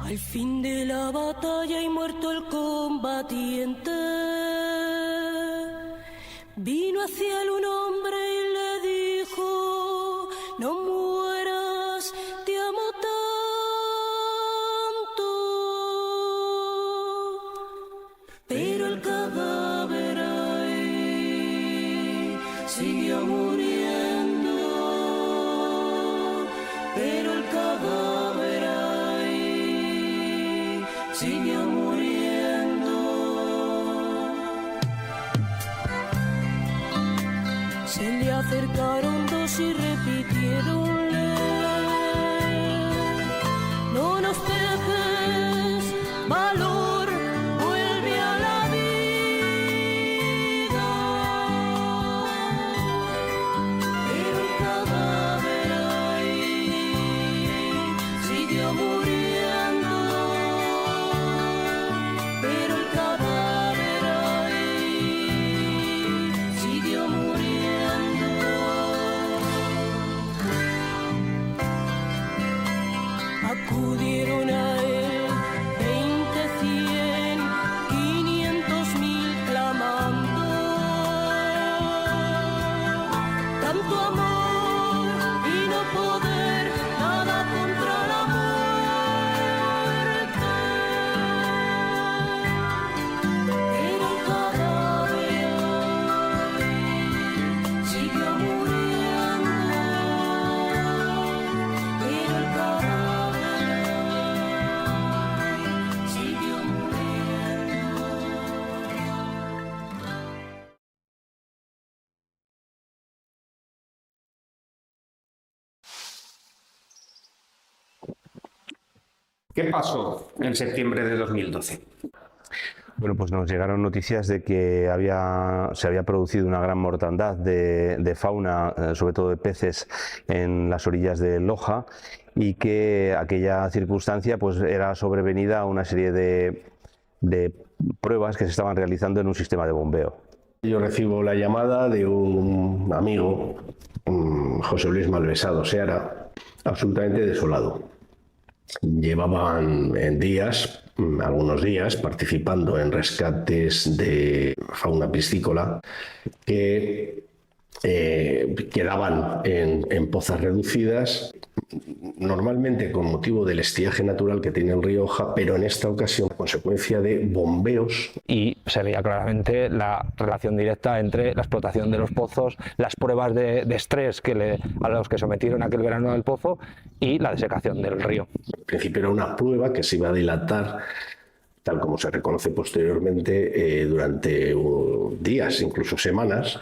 Al fin de la batalla y muerto el combatiente, vino hacia él un hombre y le dijo: no mueras, te amo tanto. Pero el cadáver ahí siguió muriendo, pero el cadáver ahí siguió muriendo. Se le acercaron dos y repitieronle: no nos dejes, valor, vuelve a la vida. Pero el cadáver ahí siguió muriendo, pero el cadáver ahí siguió muriendo. Acudieron a él 20, 100, 500,000 clamando: tanto amor y no poder, nada contra la muerte. Pero el cadáver siguió muriendo, pero el cadáver siguió muriendo. ¿Qué pasó en septiembre de 2012? Bueno, pues nos llegaron noticias de que se había producido una gran mortandad de fauna, sobre todo de peces, en las orillas del Loja, y que aquella circunstancia pues era sobrevenida a una serie de pruebas que se estaban realizando en un sistema de bombeo. Yo recibo la llamada de un amigo, José Luis Malvesado Seara, absolutamente desolado. Llevaban algunos días, participando en rescates de fauna piscícola que quedaban en pozas reducidas, normalmente con motivo del estiaje natural que tiene el río Oja, pero en esta ocasión a consecuencia de bombeos. Y se veía claramente la relación directa entre la explotación de los pozos, las pruebas de estrés a los que sometieron aquel verano del pozo y la desecación del río. En principio era una prueba que se iba a dilatar, tal como se reconoce posteriormente, durante días, incluso semanas,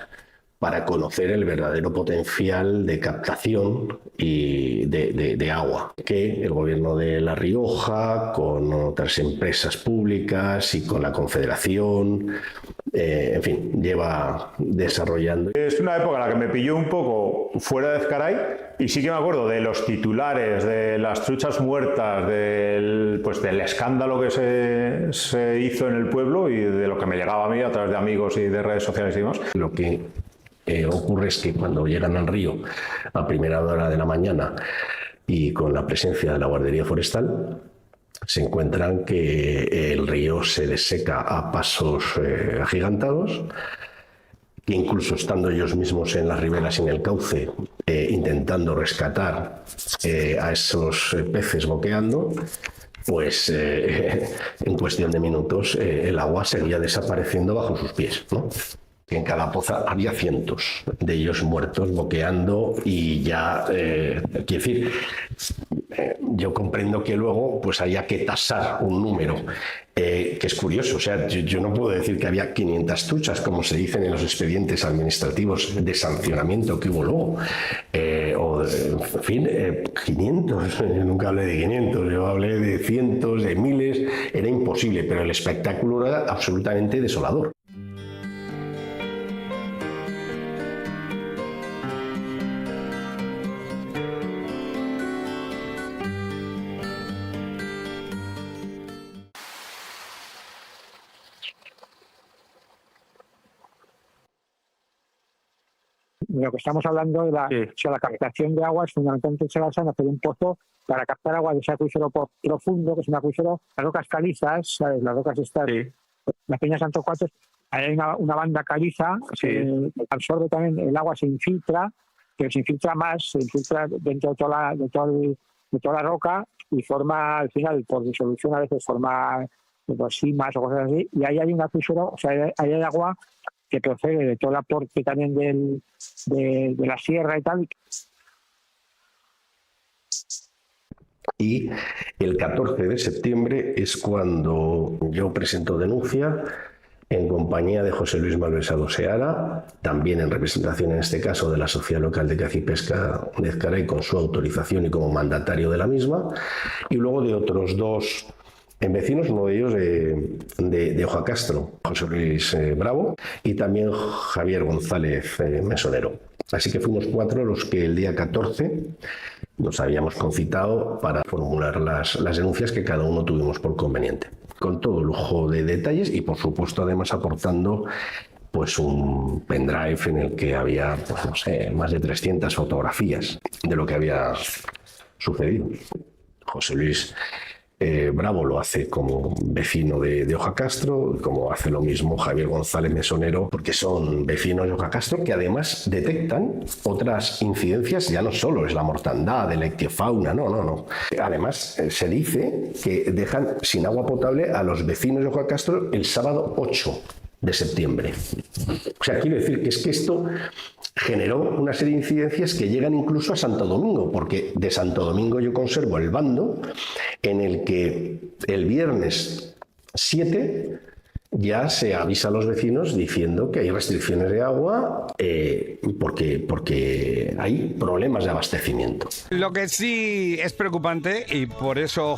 para conocer el verdadero potencial de captación y de agua que el gobierno de La Rioja, con otras empresas públicas y con la Confederación, en fin, lleva desarrollando. Es una época en la que me pilló un poco fuera de Ezcaray, y sí que me acuerdo de los titulares, de las truchas muertas, del escándalo que se hizo en el pueblo y de lo que me llegaba a mí a través de amigos y de redes sociales y demás. Lo que ocurre es que cuando llegan al río a primera hora de la mañana y con la presencia de la Guardería Forestal, se encuentran que el río se deseca a pasos agigantados, que incluso estando ellos mismos en las riberas y en el cauce, intentando rescatar a esos peces boqueando, pues en cuestión de minutos el agua seguía desapareciendo bajo sus pies, ¿no? En cada poza había cientos de ellos muertos, boqueando, y ya, quiero decir, yo comprendo que luego pues haya que tasar un número, que es curioso. O sea, yo no puedo decir que había 500 truchas, como se dicen en los expedientes administrativos de sancionamiento que hubo luego, o en fin, 500, yo nunca hablé de 500, yo hablé de cientos, de miles, era imposible, pero el espectáculo era absolutamente desolador. lo que estamos hablando de la captación de agua es fundamentalmente se basa en hacer un pozo para captar agua de ese acuífero profundo, que es un acuífero, las rocas calizas, ¿sabes? Las rocas estas, las peñas Santo Cuatro, hay una banda caliza, que absorbe también el agua, se infiltra, pero se infiltra más, se infiltra dentro de toda la roca y forma, al final, por disolución a veces forma simas o cosas así, y ahí hay un acuífero, o sea, ahí hay agua que procede de todo el aporte también de la sierra y tal. Y el 14 de septiembre es cuando yo presento denuncia en compañía de José Luis Malvesado Seara, también en representación en este caso de la Sociedad Local de Caza y Pesca de Ezcaray con su autorización y como mandatario de la misma, y luego de otros dos vecinos, uno de ellos de Ojacastro, José Luis Bravo, y también Javier González Mesonero. Así que fuimos 4 los que el día 14 nos habíamos concitado para formular las denuncias que cada uno tuvimos por conveniente, con todo lujo de detalles y por supuesto además aportando pues un pendrive en el que había, pues no sé, más de 300 fotografías de lo que había sucedido. José Luis Bravo lo hace como vecino de Ojacastro, como hace lo mismo Javier González Mesonero, porque son vecinos de Ojacastro que además detectan otras incidencias, ya no solo es la mortandad de la ictiofauna, no. Además, se dice que dejan sin agua potable a los vecinos de Ojacastro el sábado 8 de septiembre. O sea, quiero decir que es que esto generó una serie de incidencias que llegan incluso a Santo Domingo, porque de Santo Domingo yo conservo el bando en el que el viernes 7 ya se avisa a los vecinos diciendo que hay restricciones de agua porque hay problemas de abastecimiento. Lo que sí es preocupante, y por eso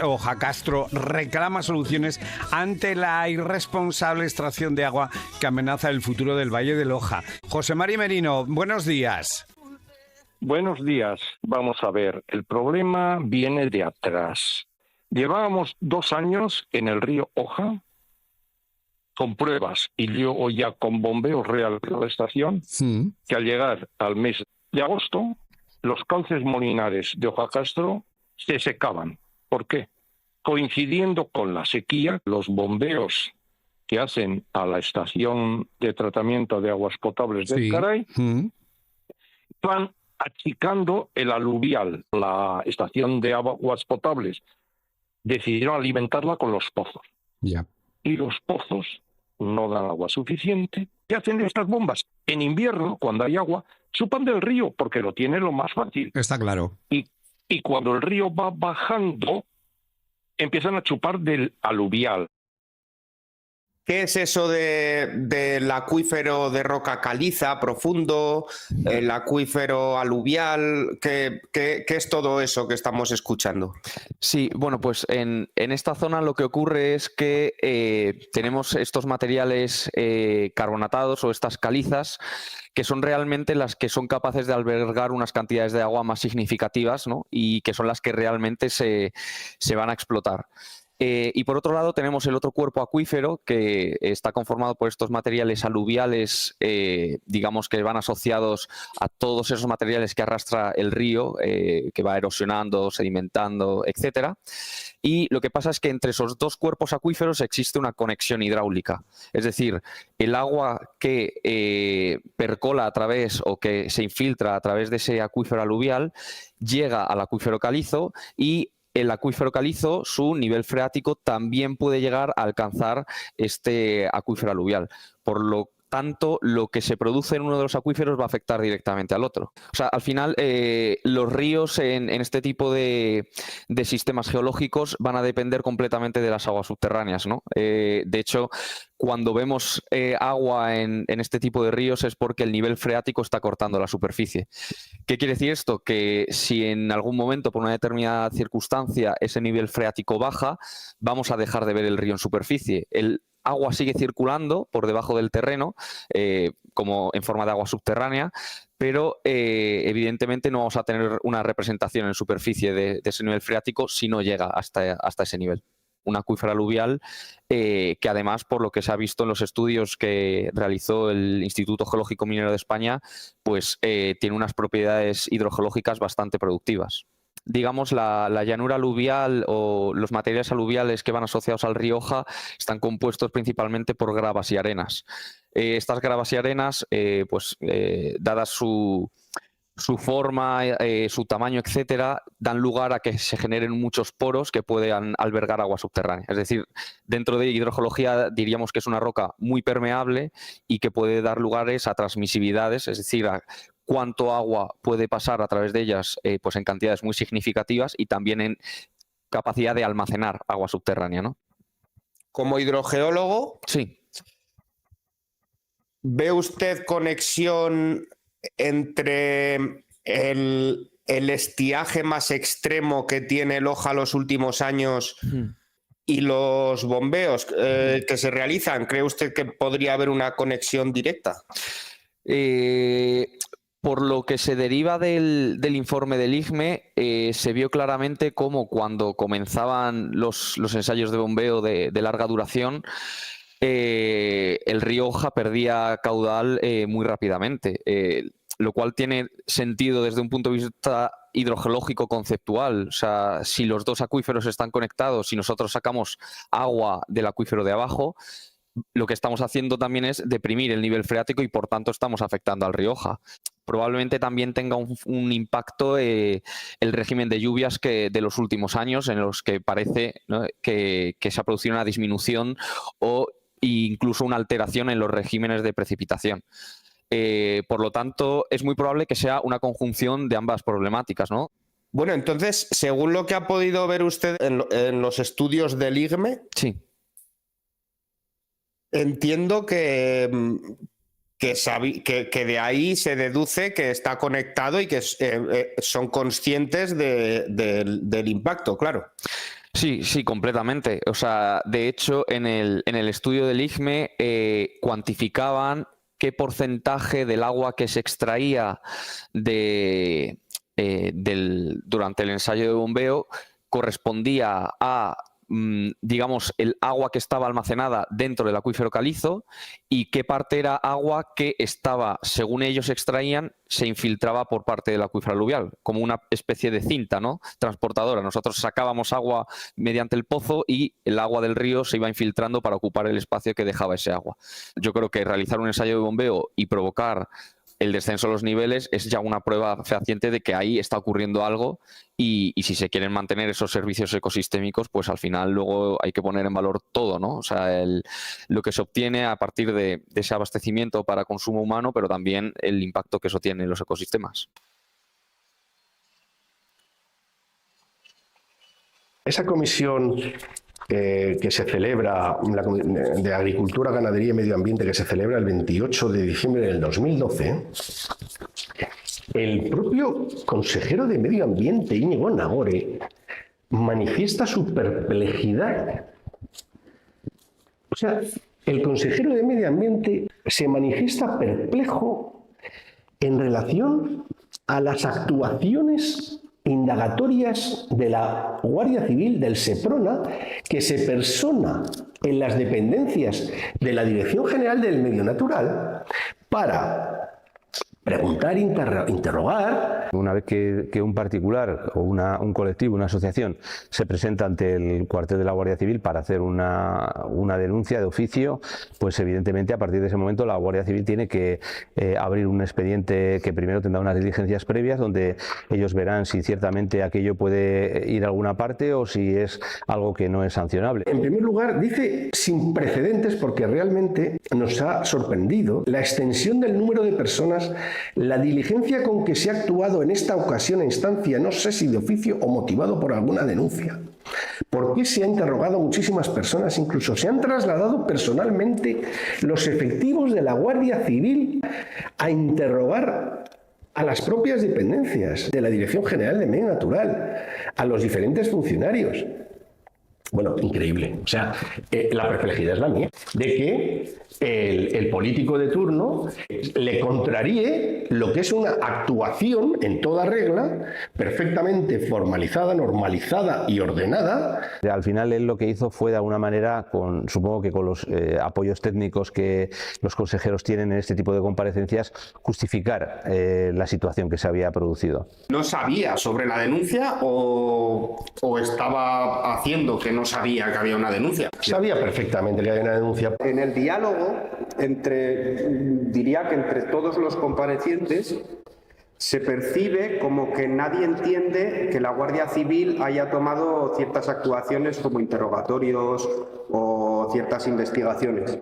Ojacastro reclama soluciones ante la irresponsable extracción de agua que amenaza el futuro del Valle del Oja. José Mari Merino, buenos días. Buenos días. Vamos a ver, el problema viene de atrás. Llevábamos 2 años en el río Oja con pruebas y luego ya con bombeos real de la estación, que al llegar al mes de agosto, los cauces molinares de Ojacastro se secaban. ¿Por qué? Coincidiendo con la sequía, los bombeos que hacen a la estación de tratamiento de aguas potables de Ezcaray van achicando el aluvial. La estación de aguas potables decidieron alimentarla con los pozos. Y los pozos no dan agua suficiente. ¿Qué hacen estas bombas? En invierno, cuando hay agua, chupan del río porque lo tienen lo más fácil. Está claro. Y cuando el río va bajando, empiezan a chupar del aluvial. ¿Qué es eso del acuífero de roca caliza profundo, el acuífero aluvial? ¿Qué es todo eso que estamos escuchando? Sí, bueno, pues en esta zona lo que ocurre es que tenemos estos materiales carbonatados o estas calizas que son realmente las que son capaces de albergar unas cantidades de agua más significativas, ¿no? Y que son las que realmente se van a explotar. Y por otro lado tenemos el otro cuerpo acuífero que está conformado por estos materiales aluviales, digamos que van asociados a todos esos materiales que arrastra el río, que va erosionando, sedimentando, etcétera. Y lo que pasa es que entre esos dos cuerpos acuíferos existe una conexión hidráulica. Es decir, el agua que percola a través o que se infiltra a través de ese acuífero aluvial llega al acuífero calizo y el acuífero calizo, su nivel freático también puede llegar a alcanzar este acuífero aluvial. Por lo tanto, lo que se produce en uno de los acuíferos va a afectar directamente al otro. O sea, al final, los ríos en este tipo de sistemas geológicos van a depender completamente de las aguas subterráneas, ¿no? De hecho, cuando vemos agua en este tipo de ríos es porque el nivel freático está cortando la superficie. ¿Qué quiere decir esto? Que si en algún momento, por una determinada circunstancia, ese nivel freático baja, vamos a dejar de ver el río en superficie. El agua sigue circulando por debajo del terreno, como en forma de agua subterránea, pero evidentemente no vamos a tener una representación en superficie de ese nivel freático si no llega hasta ese nivel. un acuífero aluvial que además, por lo que se ha visto en los estudios que realizó el Instituto Geológico Minero de España, pues tiene unas propiedades hidrogeológicas bastante productivas. Digamos, la llanura aluvial o los materiales aluviales que van asociados al río Oja están compuestos principalmente por gravas y arenas. Estas gravas y arenas, dadas su forma, su tamaño, etcétera, dan lugar a que se generen muchos poros que puedan albergar agua subterránea. Es decir, dentro de hidrogeología diríamos que es una roca muy permeable y que puede dar lugares a transmisividades, es decir, a cuánto agua puede pasar a través de ellas pues en cantidades muy significativas y también en capacidad de almacenar agua subterránea, ¿no? Como hidrogeólogo, sí. ¿Ve usted conexión entre el estiaje más extremo que tiene el Oja los últimos años y los bombeos que se realizan? ¿Cree usted que podría haber una conexión directa? Por lo que se deriva del informe del IGME, se vio claramente cómo cuando comenzaban los ensayos de bombeo de larga duración, el río Oja perdía caudal muy rápidamente, lo cual tiene sentido desde un punto de vista hidrogeológico conceptual. O sea, si los dos acuíferos están conectados y nosotros sacamos agua del acuífero de abajo, lo que estamos haciendo también es deprimir el nivel freático y por tanto estamos afectando al río Oja. Probablemente también tenga un impacto el régimen de lluvias de los últimos años, en los que parece, ¿no?, que se ha producido una disminución o incluso una alteración en los regímenes de precipitación. Por lo tanto, es muy probable que sea una conjunción de ambas problemáticas, ¿no? Bueno, entonces, según lo que ha podido ver usted en los estudios del IGME, sí, entiendo que de ahí se deduce que está conectado y que son conscientes del impacto, claro. Sí, sí, completamente. O sea, de hecho, en el estudio del IGME cuantificaban qué porcentaje del agua que se extraía durante el ensayo de bombeo correspondía a, digamos, el agua que estaba almacenada dentro del acuífero calizo y qué parte era agua que estaba, según ellos extraían, se infiltraba por parte del acuífero aluvial, como una especie de cinta, ¿no?, transportadora. Nosotros sacábamos agua mediante el pozo y el agua del río se iba infiltrando para ocupar el espacio que dejaba ese agua. Yo creo que realizar un ensayo de bombeo y provocar el descenso de los niveles es ya una prueba fehaciente de que ahí está ocurriendo algo y si se quieren mantener esos servicios ecosistémicos, pues al final luego hay que poner en valor todo, ¿no? O sea, lo que se obtiene a partir de ese abastecimiento para consumo humano, pero también el impacto que eso tiene en los ecosistemas. Esa comisión que se celebra, de Agricultura, Ganadería y Medio Ambiente, que se celebra el 28 de diciembre del 2012, el propio consejero de Medio Ambiente, Íñigo Nagore, manifiesta su perplejidad. O sea, el consejero de Medio Ambiente se manifiesta perplejo en relación a las actuaciones indagatorias de la Guardia Civil, del Seprona, que se persona en las dependencias de la Dirección General del Medio Natural para preguntar, interrogar. Una vez que un particular o un colectivo, una asociación, se presenta ante el cuartel de la Guardia Civil para hacer una denuncia de oficio, pues evidentemente a partir de ese momento la Guardia Civil tiene que abrir un expediente que primero tendrá unas diligencias previas donde ellos verán si ciertamente aquello puede ir a alguna parte o si es algo que no es sancionable. En primer lugar, dice sin precedentes, porque realmente nos ha sorprendido la extensión del número de personas, la diligencia con que se ha actuado en esta ocasión a instancia, no sé si de oficio o motivado por alguna denuncia. ¿Por qué se ha interrogado a muchísimas personas? Incluso se han trasladado personalmente los efectivos de la Guardia Civil a interrogar a las propias dependencias de la Dirección General de Medio Natural, a los diferentes funcionarios. Bueno, increíble. O sea, la perplejidad es la mía, de que el político de turno le contraríe lo que es una actuación en toda regla, perfectamente formalizada, normalizada y ordenada. Al final él lo que hizo fue de alguna manera, supongo que con los apoyos técnicos que los consejeros tienen en este tipo de comparecencias, justificar la situación que se había producido. ¿No sabía sobre la denuncia o estaba haciendo que no sabía que había una denuncia? Sabía perfectamente que había una denuncia. En el diálogo diría que entre todos los comparecientes se percibe como que nadie entiende que la Guardia Civil haya tomado ciertas actuaciones como interrogatorios o ciertas investigaciones.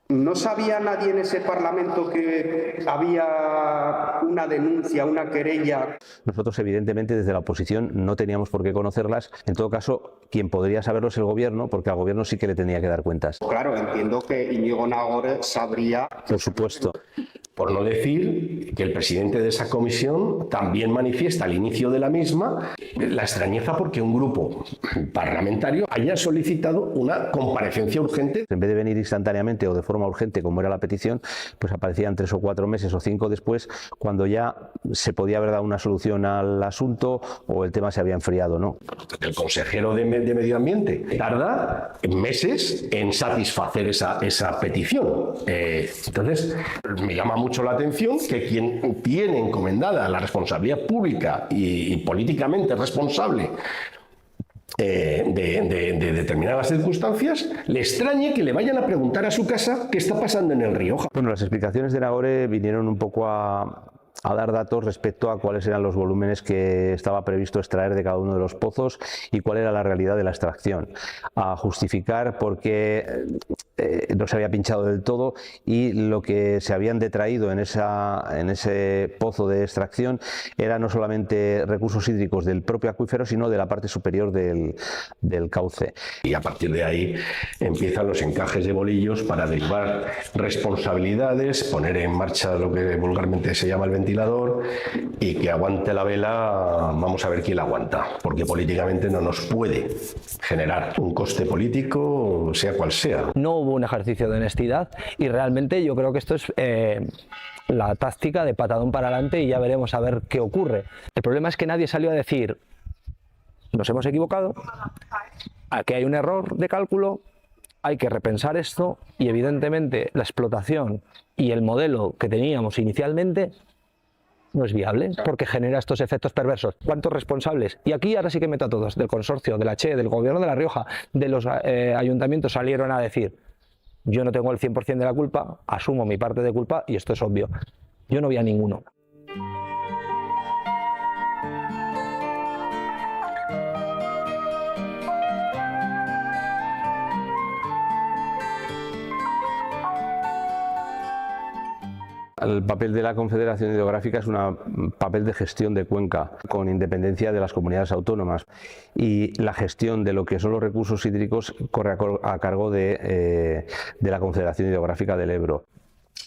¿No sabía nadie en ese Parlamento que había una denuncia, una querella? Nosotros, evidentemente, desde la oposición no teníamos por qué conocerlas. En todo caso, quien podría saberlo es el Gobierno, porque al Gobierno sí que le tenía que dar cuentas. Claro, entiendo que Íñigo Nagore sabría. Por supuesto. Por no decir que el presidente de esa comisión también manifiesta al inicio de la misma la extrañeza porque un grupo parlamentario haya solicitado una comparecencia urgente. En vez de venir instantáneamente o de forma urgente, como era la petición, pues aparecían 3 o 4 meses o 5 después, cuando ya se podía haber dado una solución al asunto o el tema se había enfriado, ¿no? El consejero de Medio Ambiente tarda meses en satisfacer esa petición. Entonces, me llama mucho la atención que quien tiene encomendada la responsabilidad pública y políticamente responsable de determinadas circunstancias, le extrañe que le vayan a preguntar a su casa qué está pasando en el Rioja. Bueno, las explicaciones de Nagore vinieron un poco a dar datos respecto a cuáles eran los volúmenes que estaba previsto extraer de cada uno de los pozos y cuál era la realidad de la extracción, a justificar por qué no se había pinchado del todo y lo que se habían detraído en ese pozo de extracción era no solamente recursos hídricos del propio acuífero, sino de la parte superior del cauce. Y a partir de ahí empiezan los encajes de bolillos para derivar responsabilidades, poner en marcha lo que vulgarmente se llama el ventilador y que aguante la vela. Vamos a ver quién la aguanta, porque políticamente no nos puede generar un coste político, sea cual sea. No hubo un ejercicio de honestidad y realmente yo creo que esto es la táctica de patadón para adelante y ya veremos a ver qué ocurre. El problema es que nadie salió a decir nos hemos equivocado, aquí hay un error de cálculo, hay que repensar esto y evidentemente la explotación y el modelo que teníamos inicialmente no es viable porque genera estos efectos perversos. ¿Cuántos responsables? Y aquí ahora sí que meto a todos, del consorcio, de la CHE, del Gobierno de La Rioja, de los ayuntamientos, salieron a decir yo no tengo el 100% de la culpa, asumo mi parte de culpa y esto es obvio. Yo no vi a ninguno. El papel de la Confederación Hidrográfica es un papel de gestión de cuenca con independencia de las comunidades autónomas y la gestión de lo que son los recursos hídricos corre a cargo de la Confederación Hidrográfica del Ebro.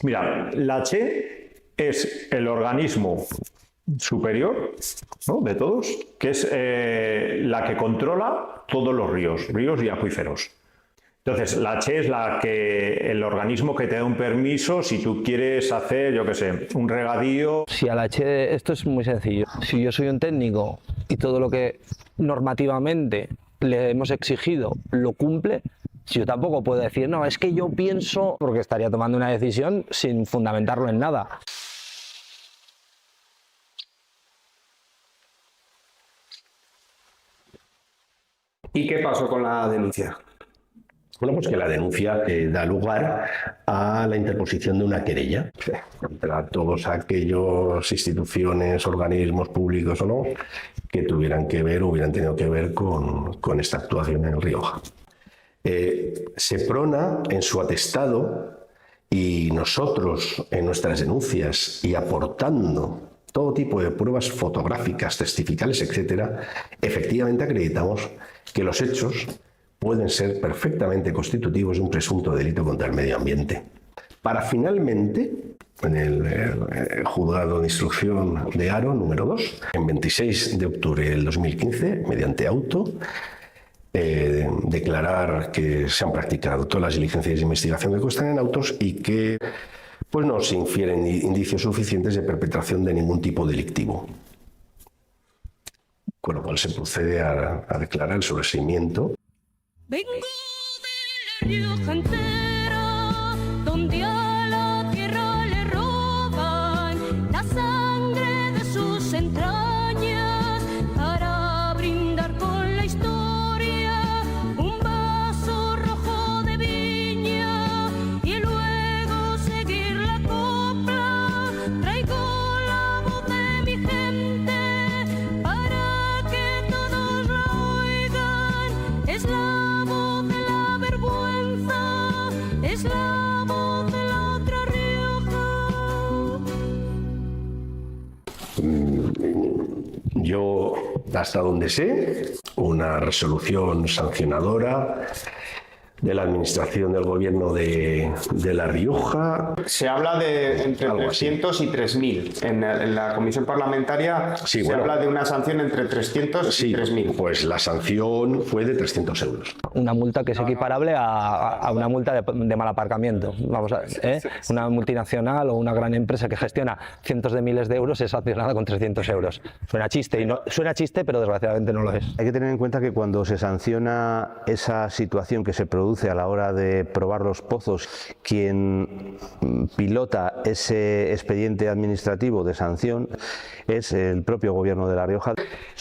Mira, la CHE es el organismo superior, ¿no?, de todos, que es la que controla todos los ríos y acuíferos. Entonces, la CHE es el organismo que te da un permiso si tú quieres hacer, yo qué sé, un regadío. Si a la CHE, esto es muy sencillo. Si yo soy un técnico y todo lo que normativamente le hemos exigido lo cumple, yo tampoco puedo decir, no, es que yo pienso, porque estaría tomando una decisión sin fundamentarlo en nada. ¿Y qué pasó con la denuncia? Bueno, pues que la denuncia da lugar a la interposición de una querella contra todos aquellos instituciones, organismos públicos o no, que tuvieran que ver o hubieran tenido que ver con esta actuación en el Rioja. Seprona, en su atestado, y nosotros en nuestras denuncias y aportando todo tipo de pruebas fotográficas, testificales, etcétera, efectivamente acreditamos que los hechos pueden ser perfectamente constitutivos de un presunto delito contra el medio ambiente. Para finalmente, en el juzgado de instrucción de Haro, número 2, en 26 de octubre del 2015, mediante auto, declarar que se han practicado todas las diligencias de investigación que constan en autos y que pues no se infieren indicios suficientes de perpetración de ningún tipo delictivo. Con lo cual se procede a declarar el sobreseimiento. Vengo de la Rioja entera, donde a la tierra le roban la sangre de sus entrañas para brindar con la historia un vaso rojo de viña y luego seguir la copla. Traigo la voz de mi gente para que todos la oigan. Es la voz de la vergüenza, es la voz de la otra Rioja. Yo, hasta donde sé, una resolución sancionadora de la administración del gobierno de La Rioja. Se habla de entre 300 y 3.000. En la comisión parlamentaria se habla de una sanción entre 300 y 3.000. Pues la sanción fue de 300 euros. Una multa que es equiparable a una multa de mal aparcamiento. Vamos a ver, una multinacional o una gran empresa que gestiona cientos de miles de euros es sancionada con 300 euros. Suena chiste, suena chiste, pero desgraciadamente no lo es. Hay que tener en cuenta que cuando se sanciona esa situación que se produce a la hora de probar los pozos, quien pilota ese expediente administrativo de sanción es el propio gobierno de La Rioja.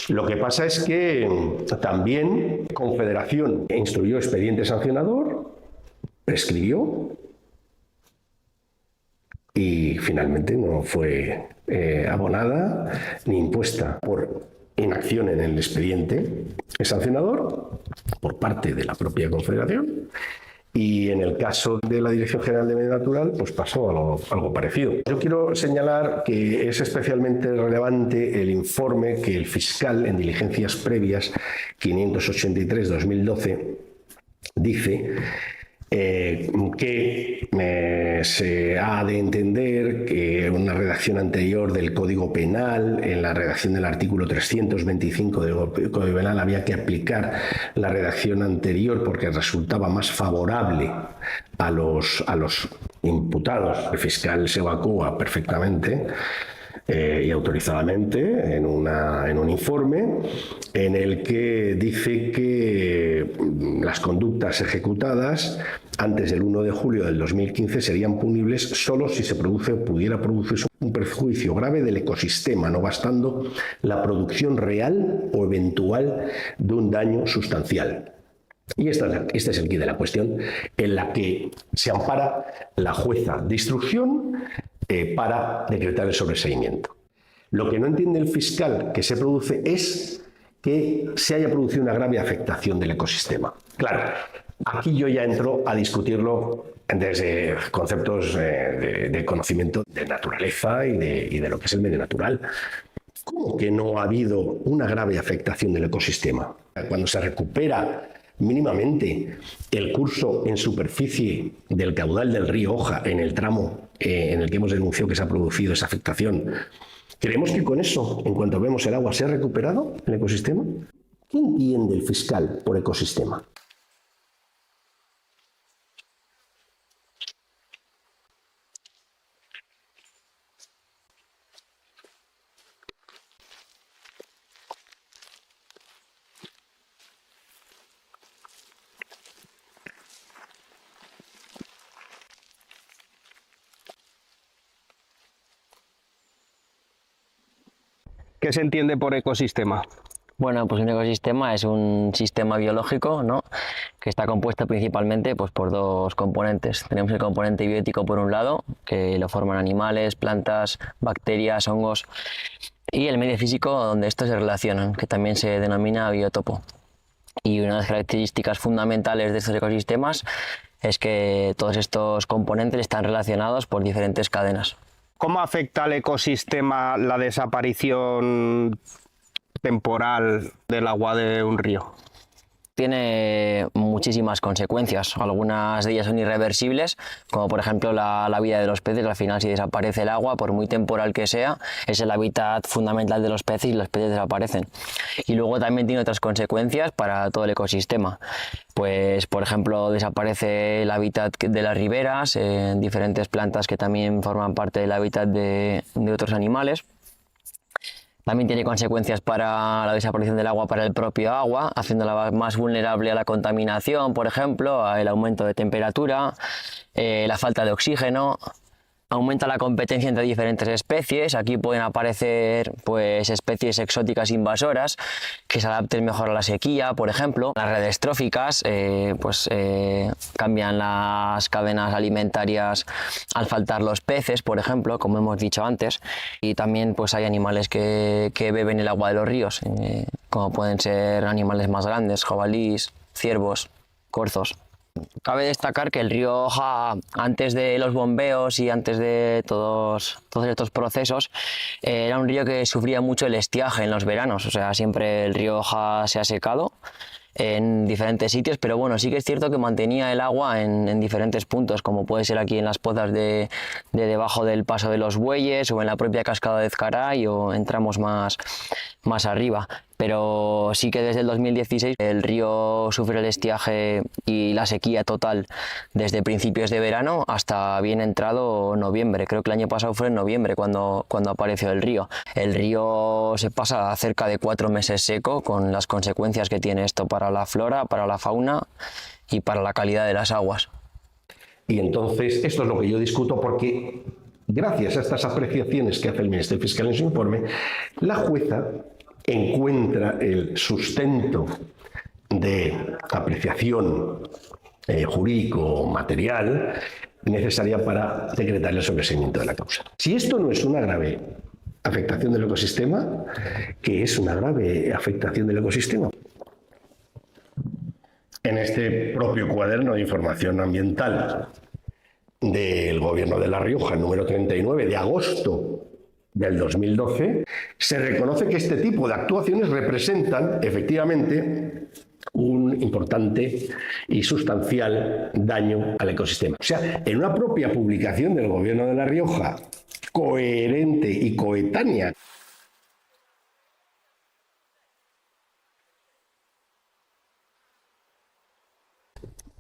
Lo que pasa es que también Confederación instruyó expediente sancionador, prescribió y finalmente no fue abonada ni impuesta por inacción en el expediente sancionador por parte de la propia Confederación, y en el caso de la Dirección General de Medio Natural pues pasó algo parecido. Yo quiero señalar que es especialmente relevante el informe que el fiscal en diligencias previas 583-2012 dice que se ha de entender que una redacción anterior del Código Penal, en la redacción del artículo 325 del Código Penal, había que aplicar la redacción anterior porque resultaba más favorable a los imputados. El fiscal se evacúa perfectamente y autorizadamente en un informe en el que dice que las conductas ejecutadas antes del 1 de julio del 2015 serían punibles solo si se produce o pudiera producirse un perjuicio grave del ecosistema, no bastando la producción real o eventual de un daño sustancial. Y este es el quid de la cuestión, en la que se ampara la jueza de instrucción para decretar el sobreseimiento. Lo que no entiende el fiscal que se produce es que se haya producido una grave afectación del ecosistema. Claro, aquí yo ya entro a discutirlo desde conceptos de conocimiento de naturaleza y de lo que es el medio natural. ¿Cómo que no ha habido una grave afectación del ecosistema? Cuando se recupera mínimamente el curso en superficie del caudal del río Oja en el tramo en el que hemos denunciado que se ha producido esa afectación, ¿creemos que con eso, en cuanto vemos el agua, se ha recuperado el ecosistema? ¿Qué entiende el fiscal por ecosistema? ¿Qué se entiende por ecosistema? Bueno, pues un ecosistema es un sistema biológico, ¿no?, que está compuesto principalmente pues, por dos componentes. Tenemos el componente bioético por un lado, que lo forman animales, plantas, bacterias, hongos, y el medio físico donde estos se relacionan, que también se denomina biótopo. Y una de las características fundamentales de estos ecosistemas es que todos estos componentes están relacionados por diferentes cadenas. ¿Cómo afecta al ecosistema la desaparición temporal del agua de un río? Tiene muchísimas consecuencias. Algunas de ellas son irreversibles, como por ejemplo la vida de los peces. Al final, si desaparece el agua, por muy temporal que sea, es el hábitat fundamental de los peces y los peces desaparecen. Y luego también tiene otras consecuencias para todo el ecosistema. Pues, por ejemplo, desaparece el hábitat de las riberas, diferentes plantas que también forman parte del hábitat de otros animales. También tiene consecuencias para la desaparición del agua para el propio agua, haciéndola más vulnerable a la contaminación, por ejemplo, al aumento de temperatura, la falta de oxígeno. Aumenta la competencia entre diferentes especies. Aquí pueden aparecer pues, especies exóticas invasoras que se adapten mejor a la sequía, por ejemplo. Las redes tróficas cambian las cadenas alimentarias al faltar los peces, por ejemplo, como hemos dicho antes. Y también pues, hay animales que beben el agua de los ríos, como pueden ser animales más grandes, jabalíes, ciervos, corzos. Cabe destacar que el río Oja, antes de los bombeos y antes de todos estos procesos, era un río que sufría mucho el estiaje en los veranos. O sea, siempre el río Oja se ha secado en diferentes sitios, pero bueno, sí que es cierto que mantenía el agua en diferentes puntos, como puede ser aquí en las pozas de debajo del paso de los bueyes, o en la propia cascada de Ezcaray, o en tramos más arriba. Pero sí que desde el 2016 el río sufre el estiaje y la sequía total desde principios de verano hasta bien entrado noviembre. Creo que el año pasado fue en noviembre cuando apareció el río. El río se pasa cerca de 4 meses seco, con las consecuencias que tiene esto para la flora, para la fauna y para la calidad de las aguas. Y entonces esto es lo que yo discuto, porque gracias a estas apreciaciones que hace el Ministerio Fiscal en su informe, la jueza encuentra el sustento de apreciación jurídico material necesaria para decretar el sobreseimiento de la causa. Si esto no es una grave afectación del ecosistema, ¿qué es una grave afectación del ecosistema? En este propio cuaderno de información ambiental del Gobierno de La Rioja, número 39, de agosto del 2012, se reconoce que este tipo de actuaciones representan efectivamente un importante y sustancial daño al ecosistema. O sea, en una propia publicación del Gobierno de La Rioja, coherente y coetánea,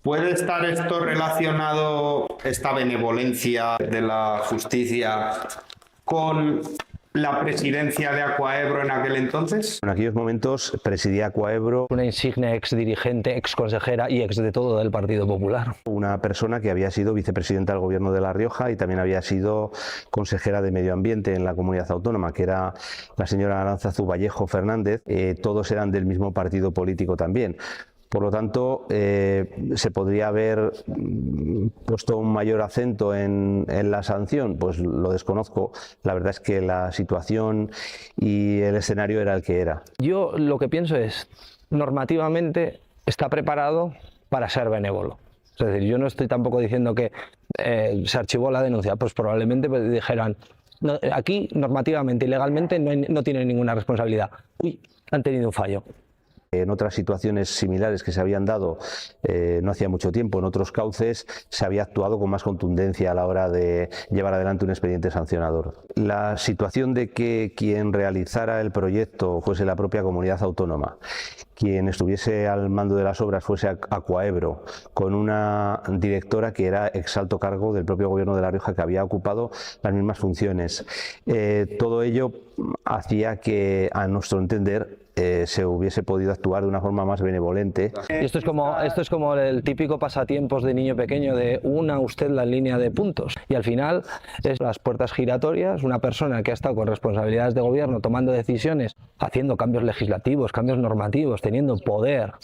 ¿Puede estar esto relacionado, esta benevolencia de la justicia, con la presidencia de Acuaebro en aquel entonces? En aquellos momentos presidía Acuaebro una insigne ex dirigente, ex consejera y ex de todo del Partido Popular. Una persona que había sido vicepresidenta del Gobierno de La Rioja y también había sido consejera de Medio Ambiente en la comunidad autónoma, que era la señora Aránzazu Vallejo Fernández. Todos eran del mismo partido político también. Por lo tanto, ¿se podría haber puesto un mayor acento en la sanción? Pues lo desconozco. La verdad es que la situación y el escenario era el que era. Yo lo que pienso es, normativamente está preparado para ser benévolo. Es decir, yo no estoy tampoco diciendo que se archivó la denuncia, pues probablemente dijeran, no, aquí normativamente y legalmente no tienen ninguna responsabilidad. Uy, han tenido un fallo. En otras situaciones similares que se habían dado no hacía mucho tiempo, en otros cauces, se había actuado con más contundencia a la hora de llevar adelante un expediente sancionador. La situación de que quien realizara el proyecto fuese la propia comunidad autónoma, quien estuviese al mando de las obras fuese Acuaebro, con una directora que era ex alto cargo del propio Gobierno de La Rioja, que había ocupado las mismas funciones. Todo ello hacía que, a nuestro entender, se hubiese podido actuar de una forma más benevolente. Esto es como el típico pasatiempos de niño pequeño de una usted la línea de puntos, y al final es las puertas giratorias, una persona que ha estado con responsabilidades de gobierno tomando decisiones, haciendo cambios legislativos, cambios normativos, teniendo poder,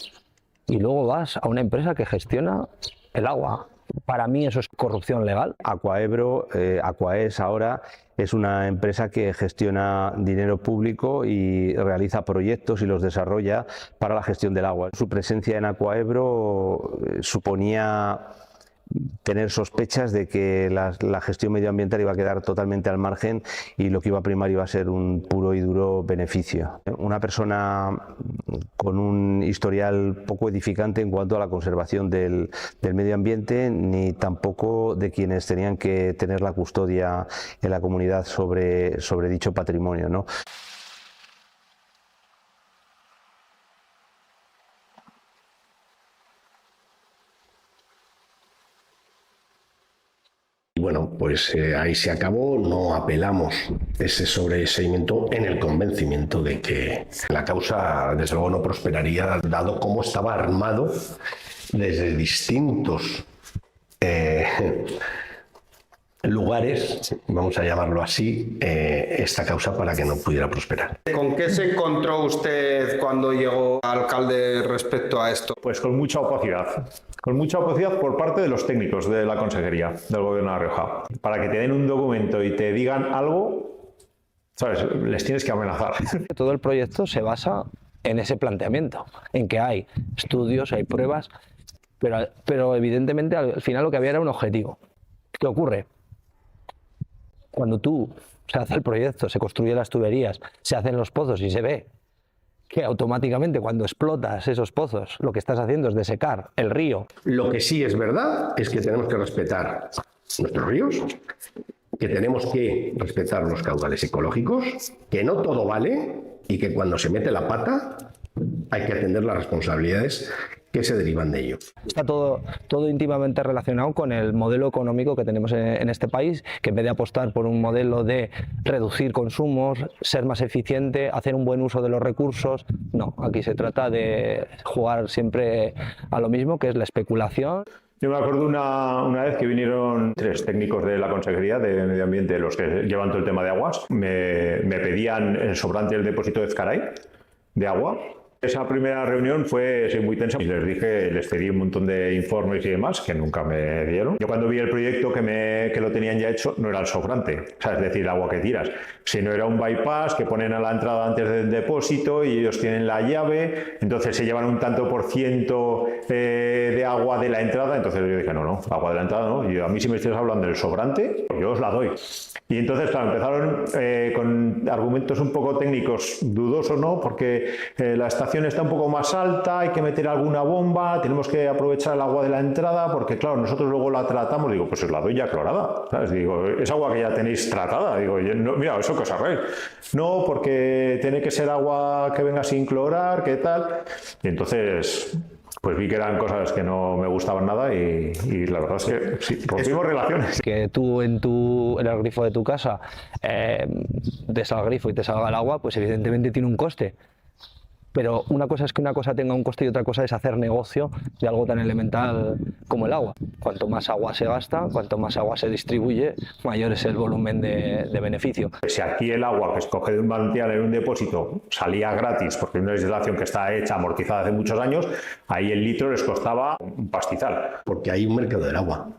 y luego vas a una empresa que gestiona el agua. Para mí eso es corrupción legal. Acuaebro, Aquaes ahora, es una empresa que gestiona dinero público y realiza proyectos y los desarrolla para la gestión del agua. Su presencia en Acuaebro suponía tener sospechas de que la gestión medioambiental iba a quedar totalmente al margen y lo que iba a primar iba a ser un puro y duro beneficio. Una persona con un historial poco edificante en cuanto a la conservación del medio ambiente, ni tampoco de quienes tenían que tener la custodia en la comunidad sobre dicho patrimonio, ¿no? Bueno, pues ahí se acabó, no apelamos ese sobreseimiento en el convencimiento de que la causa desde luego no prosperaría, dado cómo estaba armado desde distintos lugares, vamos a llamarlo así, esta causa para que no pudiera prosperar. ¿Con qué se encontró usted cuando llegó alcalde respecto a esto? Pues con mucha opacidad. Con mucha opacidad por parte de los técnicos de la Consejería del Gobierno de La Rioja. Para que te den un documento y te digan algo, ¿sabes? Les tienes que amenazar. Todo el proyecto se basa en ese planteamiento, en que hay estudios, hay pruebas, pero evidentemente al final lo que había era un objetivo. ¿Qué ocurre? Cuando se hace el proyecto, se construyen las tuberías, se hacen los pozos y se ve que automáticamente cuando explotas esos pozos lo que estás haciendo es desecar el río. Lo que sí es verdad es que tenemos que respetar nuestros ríos, que tenemos que respetar los caudales ecológicos, que no todo vale y que cuando se mete la pata hay que atender las responsabilidades que se derivan de ello. Está todo íntimamente relacionado con el modelo económico que tenemos en este país, que en vez de apostar por un modelo de reducir consumos, ser más eficiente, hacer un buen uso de los recursos, no, aquí se trata de jugar siempre a lo mismo, que es la especulación. Yo me acuerdo una vez que vinieron 3 técnicos de la Consejería de Medio Ambiente, los que llevan todo el tema de aguas, me pedían el sobrante del depósito de Ezcaray de agua. Esa primera reunión fue muy tensa y les pedí un montón de informes y demás que nunca me dieron. Yo cuando vi el proyecto que lo tenían ya hecho, no era el sobrante, o sea, es decir, el agua que tiras, sino era un bypass que ponen a la entrada antes del depósito y ellos tienen la llave, entonces se llevan un tanto por ciento de agua de la entrada, entonces yo dije, no, agua de la entrada no, y a mí si me estás hablando del sobrante, yo os la doy. Y entonces, claro, empezaron con argumentos un poco técnicos dudosos, ¿no? Porque la estación está un poco más alta, hay que meter alguna bomba, tenemos que aprovechar el agua de la entrada, porque claro, nosotros luego la tratamos, digo, pues os la doy ya clorada, ¿sabes? Digo, es agua que ya tenéis tratada, digo, no, mira, eso que os arregléis. No, porque tiene que ser agua que venga sin clorar, ¿qué tal? Y entonces pues vi que eran cosas que no me gustaban nada y la verdad es que sí, rompimos relaciones. Que tú en el grifo de tu casa des al grifo y te salga el agua, pues evidentemente tiene un coste. Pero una cosa es que una cosa tenga un coste y otra cosa es hacer negocio de algo tan elemental como el agua. Cuanto más agua se gasta, cuanto más agua se distribuye, mayor es el volumen de beneficio. Si aquí el agua que se coge de un manantial en un depósito salía gratis, porque es una legislación que está hecha, amortizada hace muchos años, ahí el litro les costaba un pastizal. Porque hay un mercado del agua.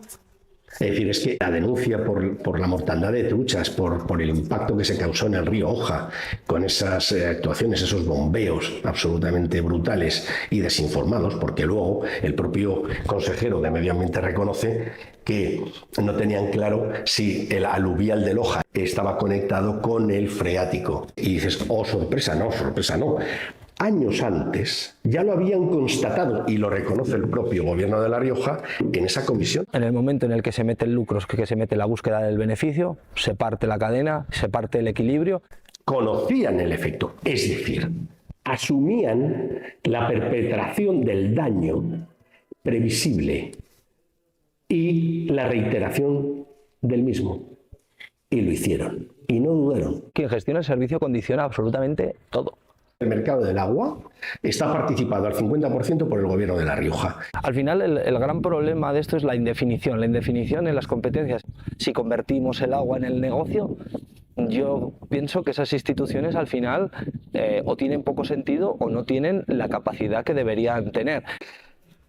Es decir, es que la denuncia por la mortandad de truchas, por el impacto que se causó en el río Oja, con esas actuaciones, esos bombeos absolutamente brutales y desinformados, porque luego el propio consejero de Medio Ambiente reconoce que no tenían claro si el aluvial del Oja estaba conectado con el freático. Y dices, oh, sorpresa no. Años antes ya lo habían constatado y lo reconoce el propio Gobierno de La Rioja en esa comisión. En el momento en el que se mete el lucro, que se mete la búsqueda del beneficio, se parte la cadena, se parte el equilibrio. Conocían el efecto, es decir, asumían la perpetración del daño previsible y la reiteración del mismo. Y lo hicieron, y no dudaron. Quien gestiona el servicio condiciona absolutamente todo. El mercado del agua está participado al 50% por el Gobierno de La Rioja. Al final el gran problema de esto es la indefinición en las competencias. Si convertimos el agua en el negocio, yo pienso que esas instituciones al final o tienen poco sentido o no tienen la capacidad que deberían tener.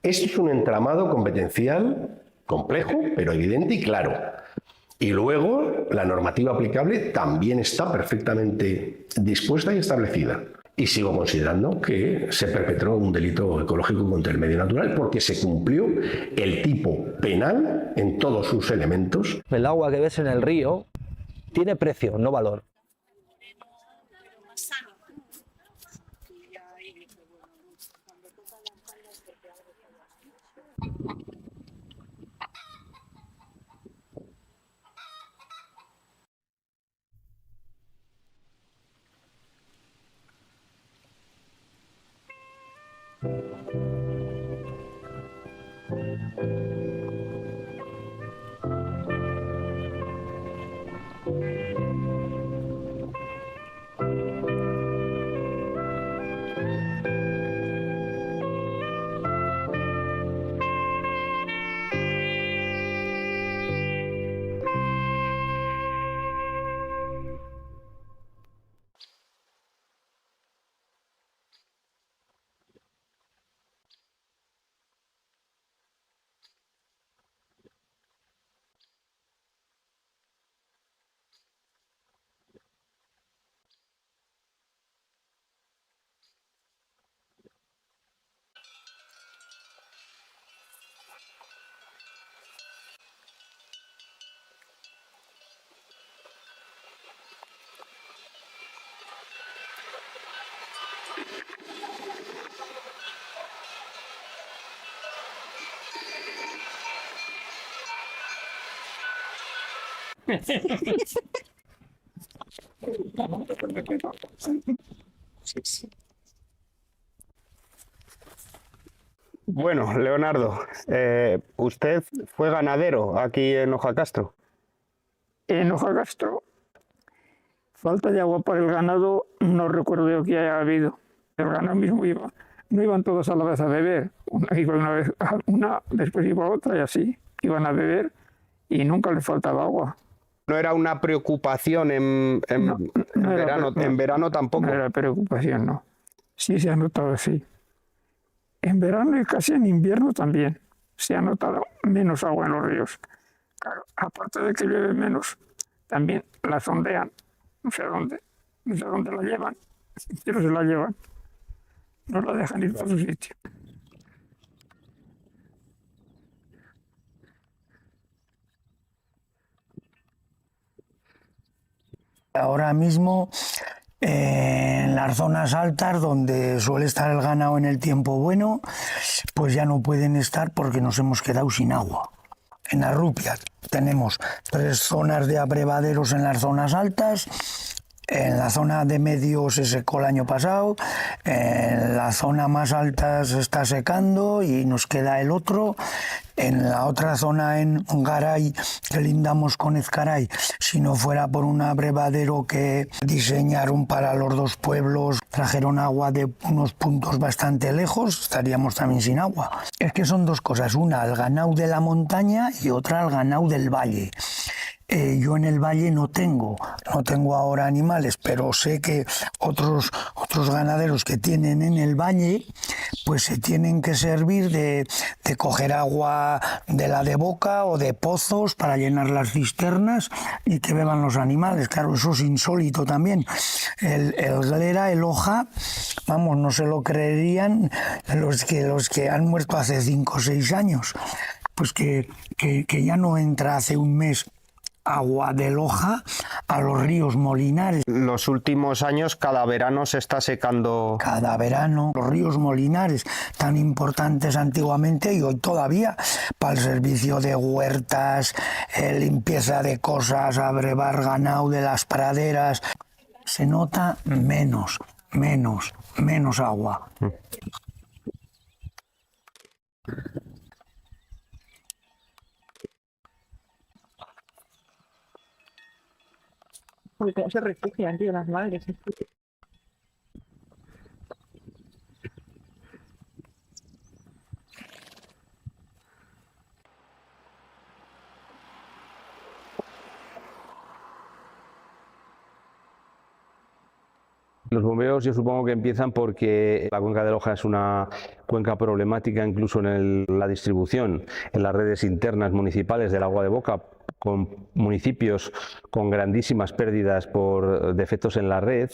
Esto es un entramado competencial complejo, pero evidente y claro. Y luego la normativa aplicable también está perfectamente dispuesta y establecida. Y sigo considerando que se perpetró un delito ecológico contra el medio natural porque se cumplió el tipo penal en todos sus elementos. El agua que ves en el río tiene precio, no valor. Bueno, Leonardo, usted fue ganadero aquí en Ojacastro. En Ojacastro, falta de agua para el ganado, no recuerdo yo que haya habido. El ganado mismo iba, no iban todos a la vez a beber, una iba una vez, una, después iba otra y así, iban a beber y nunca les faltaba agua. ¿No era una preocupación en verano? En verano tampoco. No era preocupación, no. Sí se ha notado así. En verano y casi en invierno también se ha notado menos agua en los ríos. Claro, aparte de que llueve menos, también la sondean, no sé dónde la llevan, pero se la llevan, no la dejan ir para su sitio. Ahora mismo en las zonas altas donde suele estar el ganado en el tiempo bueno, pues ya no pueden estar porque nos hemos quedado sin agua. En Arrupia tenemos 3 zonas de abrevaderos en las zonas altas. En la zona de medio se secó el año pasado, en la zona más alta se está secando y nos queda el otro. En la otra zona, en Garay, que lindamos con Ezcaray, si no fuera por un abrevadero que diseñaron para los 2 pueblos, trajeron agua de unos puntos bastante lejos, estaríamos también sin agua. Es que son 2 cosas, una el ganado de la montaña y otra el ganado del valle. Yo en el valle no tengo ahora animales, pero sé que otros ganaderos que tienen en el valle, pues se tienen que servir de coger agua de la de boca o de pozos para llenar las cisternas y que beban los animales. Claro, eso es insólito también. El Glera, el Oja, vamos, no se lo creerían los que han muerto hace 5 o 6 años, pues que ya no entra hace un mes agua de Loja a los ríos Molinares. Los últimos años cada verano se está secando. Cada verano los ríos Molinares, tan importantes antiguamente y hoy todavía, para el servicio de huertas, limpieza de cosas, abrevar ganado de las praderas, se nota menos agua. Porque cómo se refugian, tío, las madres. Los bombeos yo supongo que empiezan porque la cuenca de Loja es una cuenca problemática incluso en la distribución, en las redes internas municipales del agua de boca, con municipios con grandísimas pérdidas por defectos en la red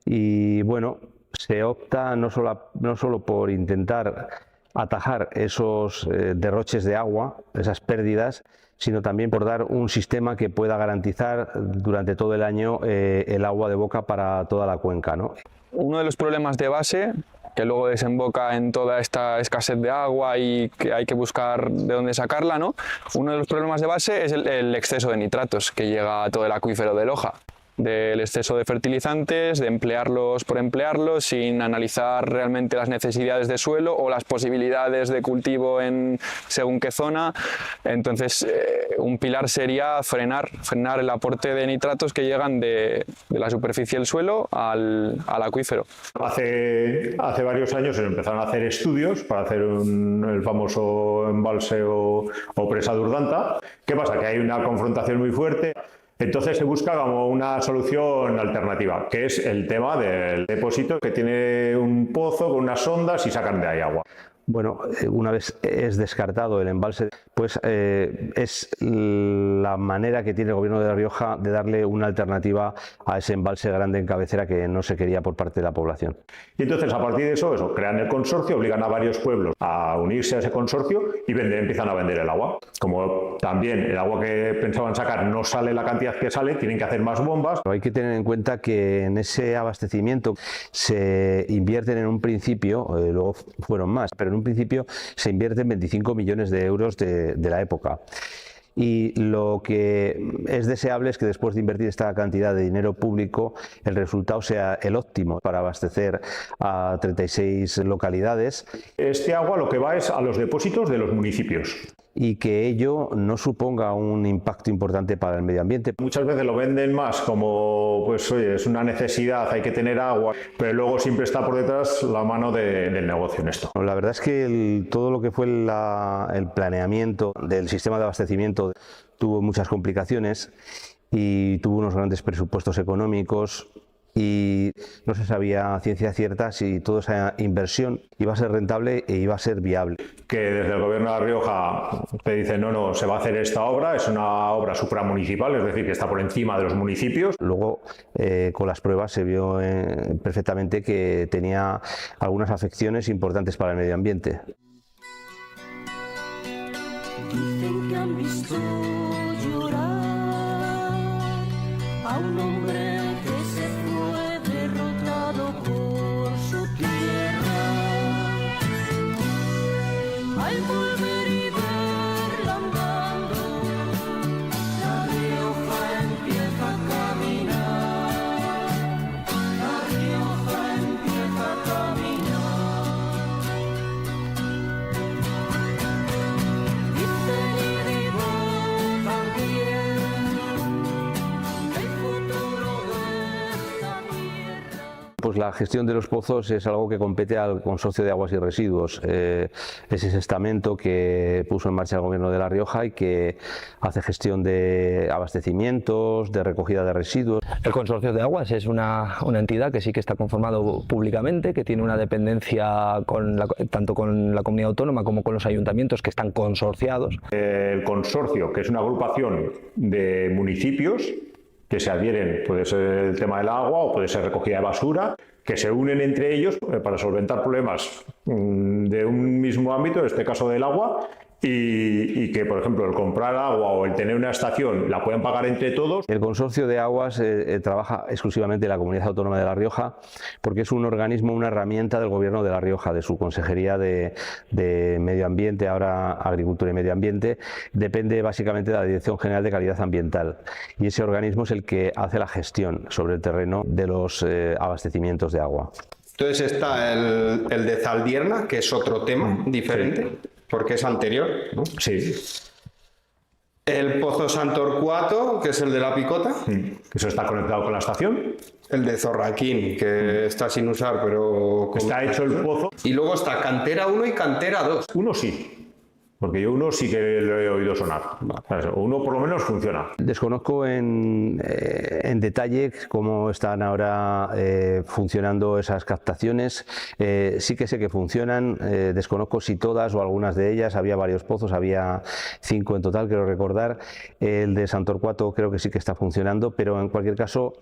y bueno, se opta no solo por intentar atajar esos derroches de agua, esas pérdidas, sino también por dar un sistema que pueda garantizar durante todo el año el agua de boca para toda la cuenca, ¿no? Uno de los problemas de base, que luego desemboca en toda esta escasez de agua y que hay que buscar de dónde sacarla, ¿no? Uno de los problemas de base es el exceso de nitratos que llega a todo el acuífero de Loja. Del exceso de fertilizantes, de emplearlos por emplearlos, sin analizar realmente las necesidades de suelo o las posibilidades de cultivo en según qué zona. Entonces, un pilar sería frenar el aporte de nitratos que llegan de la superficie del suelo al acuífero. Hace varios años se empezaron a hacer estudios para hacer el famoso embalse o presa de Urdanta. ¿Qué pasa? Que hay una confrontación muy fuerte. Entonces se busca como una solución alternativa, que es el tema del depósito que tiene un pozo con unas sondas y sacan de ahí agua. Bueno, una vez es descartado el embalse, pues es la manera que tiene el Gobierno de La Rioja de darle una alternativa a ese embalse grande en cabecera que no se quería por parte de la población. Y entonces, a partir de eso, crean el consorcio, obligan a varios pueblos a unirse a ese consorcio y empiezan a vender el agua. Como también el agua que pensaban sacar no sale la cantidad que sale, tienen que hacer más bombas. Hay que tener en cuenta que en ese abastecimiento se invierten en un principio, luego fueron más, pero en un principio se invierten 25 millones de euros de la época. Y lo que es deseable es que después de invertir esta cantidad de dinero público, el resultado sea el óptimo para abastecer a 36 localidades. Este agua lo que va es a los depósitos de los municipios. Y que ello no suponga un impacto importante para el medio ambiente. Muchas veces lo venden más como, pues oye, es una necesidad, hay que tener agua, pero luego siempre está por detrás la mano del negocio en esto. La verdad es que todo lo que fue el planeamiento del sistema de abastecimiento tuvo muchas complicaciones y tuvo unos grandes presupuestos económicos y no se sabía a ciencia cierta si toda esa inversión iba a ser rentable e iba a ser viable. Que desde el Gobierno de La Rioja te dicen no, se va a hacer esta obra, es una obra supramunicipal, es decir, que está por encima de los municipios. Luego, con las pruebas se vio perfectamente que tenía algunas afecciones importantes para el medio ambiente. Dicen que han visto llorar a un hombre que se fue derrotado por su tierra. Al volver y verla andando, La Rioja empieza a caminar. La Rioja empieza a caminar. Dicen y digo también el futuro de esta tierra. Pues la gestión de los pozos es algo que compete al Consorcio de Aguas y Residuos. Es ese estamento que puso en marcha el Gobierno de La Rioja y que hace gestión de abastecimientos, de recogida de residuos. El Consorcio de Aguas es una entidad que sí que está conformado públicamente, que tiene una dependencia tanto con la comunidad autónoma como con los ayuntamientos que están consorciados. El consorcio, que es una agrupación de municipios que se adhieren, puede ser el tema del agua o puede ser recogida de basura, que se unen entre ellos para solventar problemas de un mismo ámbito, en este caso del agua, y que, por ejemplo, el comprar agua o el tener una estación la puedan pagar entre todos. El Consorcio de Aguas trabaja exclusivamente en la Comunidad Autónoma de La Rioja porque es un organismo, una herramienta del Gobierno de La Rioja, de su Consejería de Medio Ambiente, ahora Agricultura y Medio Ambiente. Depende básicamente de la Dirección General de Calidad Ambiental y ese organismo es el que hace la gestión sobre el terreno de los abastecimientos de agua. Entonces está el de Zaldierna, que es otro tema diferente, porque es anterior, ¿no? Sí. El Pozo Santorcuato, que es el de la Picota. Eso está conectado con la estación. El de Zorraquín, que está sin usar, pero... Está hecho el pozo. Y luego está Cantera 1 y Cantera 2. Uno sí. Porque yo uno sí que lo he oído sonar. Uno por lo menos funciona. Desconozco en detalle cómo están ahora funcionando esas captaciones. Sí que sé que funcionan. Desconozco si todas o algunas de ellas. Había varios pozos, había 5 en total, quiero recordar. El de Santorcuato creo que sí que está funcionando, pero en cualquier caso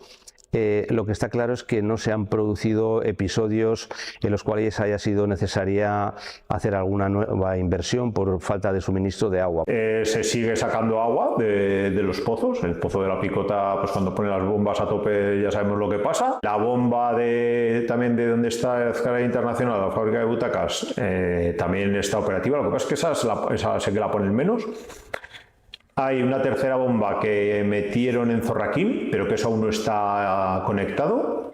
lo que está claro es que no se han producido episodios en los cuales haya sido necesaria hacer alguna nueva inversión por falta de suministro de agua. Se sigue sacando agua de los pozos. El pozo de la Picota, pues cuando pone las bombas a tope ya sabemos lo que pasa. La bomba también de donde está Ezcaray Internacional, la fábrica de butacas, también está operativa. Lo que pasa es que esa sé que la ponen menos. Hay una tercera bomba que metieron en Zorraquín, pero que eso aún no está conectado.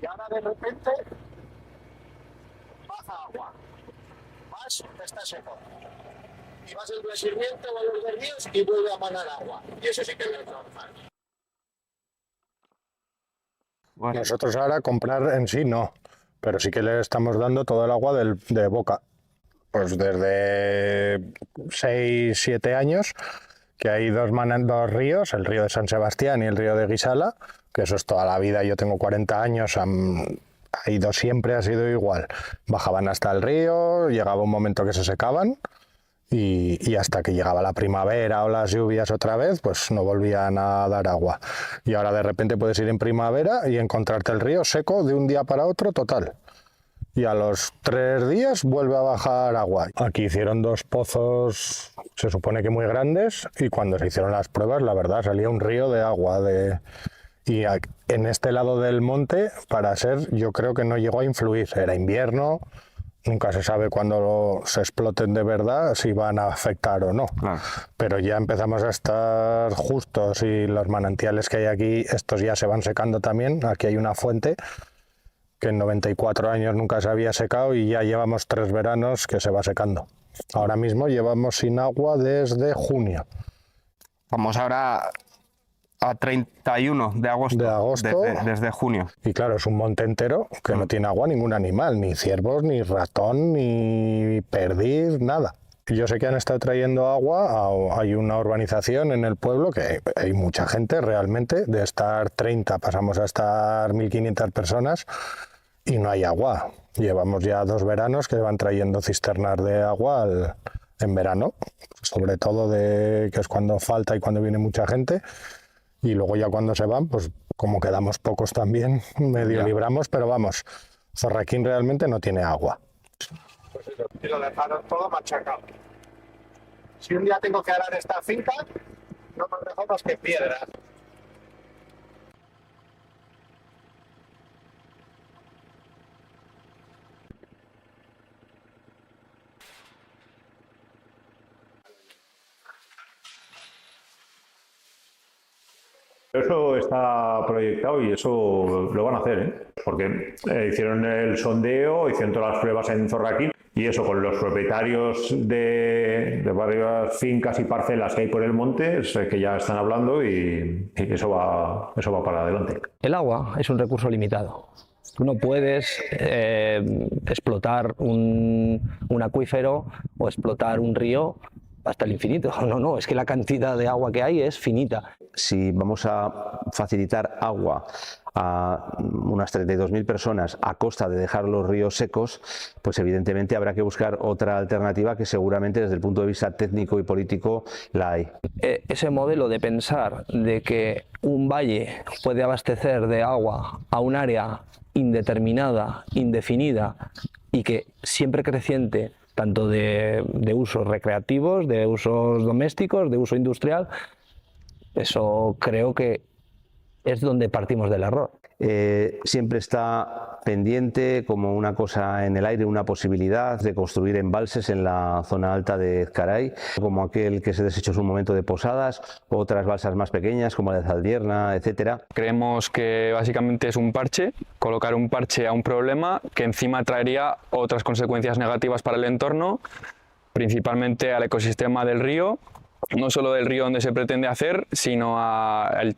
Y ahora de repente baja agua. Más está seco. Y vas al día siguiente o a los 2 días y vuelve a manar agua. Y eso sí que no es normal. Nosotros ahora comprar en sí no, pero sí que le estamos dando todo el agua de boca. Pues desde 6, 7 años que hay dos ríos, el río de San Sebastián y el río de Guisala, que eso es toda la vida. Yo tengo 40 años, ha ido siempre, ha sido igual. Bajaban hasta el río, llegaba un momento que se secaban. Y hasta que llegaba la primavera o las lluvias otra vez, pues no volvían a dar agua. Y ahora de repente puedes ir en primavera y encontrarte el río seco de un día para otro total. Y a los 3 días vuelve a bajar agua. Aquí hicieron 2 pozos, se supone que muy grandes, y cuando se hicieron las pruebas, la verdad, salía un río de agua. Y en este lado del monte, para ser, yo creo que no llegó a influir. Era invierno. Nunca se sabe cuándo se exploten de verdad, si van a afectar o no. Claro. Pero ya empezamos a estar justos y los manantiales que hay aquí, estos ya se van secando también. Aquí hay una fuente que en 94 años nunca se había secado y ya llevamos 3 veranos que se va secando. Ahora mismo llevamos sin agua desde junio. Vamos ahora a 31 de agosto, desde junio. Y claro, es un monte entero que no tiene agua ningún animal, ni ciervos, ni ratón, ni perdiz, nada. Y yo sé que han estado trayendo agua, hay una urbanización en el pueblo que hay mucha gente realmente, de estar 30 pasamos a estar 1.500 personas y no hay agua. Llevamos ya 2 veranos que van trayendo cisternas de agua en verano, sobre todo que es cuando falta y cuando viene mucha gente. Y luego ya cuando se van, pues como quedamos pocos también, medio libramos, pero vamos, Zorraquín realmente no tiene agua. Pues eso, y lo dejaron todo machacado. Si un día tengo que arar esta finca, no me dejo más que piedras. Eso está proyectado y eso lo van a hacer, ¿eh? Porque hicieron el sondeo, hicieron todas las pruebas en Zorraquín y eso con los propietarios de varias fincas y parcelas que hay por el monte, es que ya están hablando y eso va para adelante. El agua es un recurso limitado. Tú no puedes explotar un acuífero o explotar un río hasta el infinito. No, es que la cantidad de agua que hay es finita. Si vamos a facilitar agua a unas 32.000 personas a costa de dejar los ríos secos, pues evidentemente habrá que buscar otra alternativa que seguramente desde el punto de vista técnico y político la hay. Ese modelo de pensar de que un valle puede abastecer de agua a un área indeterminada, indefinida y que siempre creciente, tanto de usos recreativos, de usos domésticos, de uso industrial, eso creo que es donde partimos del error. Siempre está pendiente como una cosa en el aire, una posibilidad de construir embalses en la zona alta de Ezcaray, como aquel que se desechó en su momento de Posadas, otras balsas más pequeñas como la de Zaldierna, etcétera. Creemos que básicamente es un parche, colocar un parche a un problema que encima traería otras consecuencias negativas para el entorno, principalmente al ecosistema del río, no solo del río donde se pretende hacer, sino al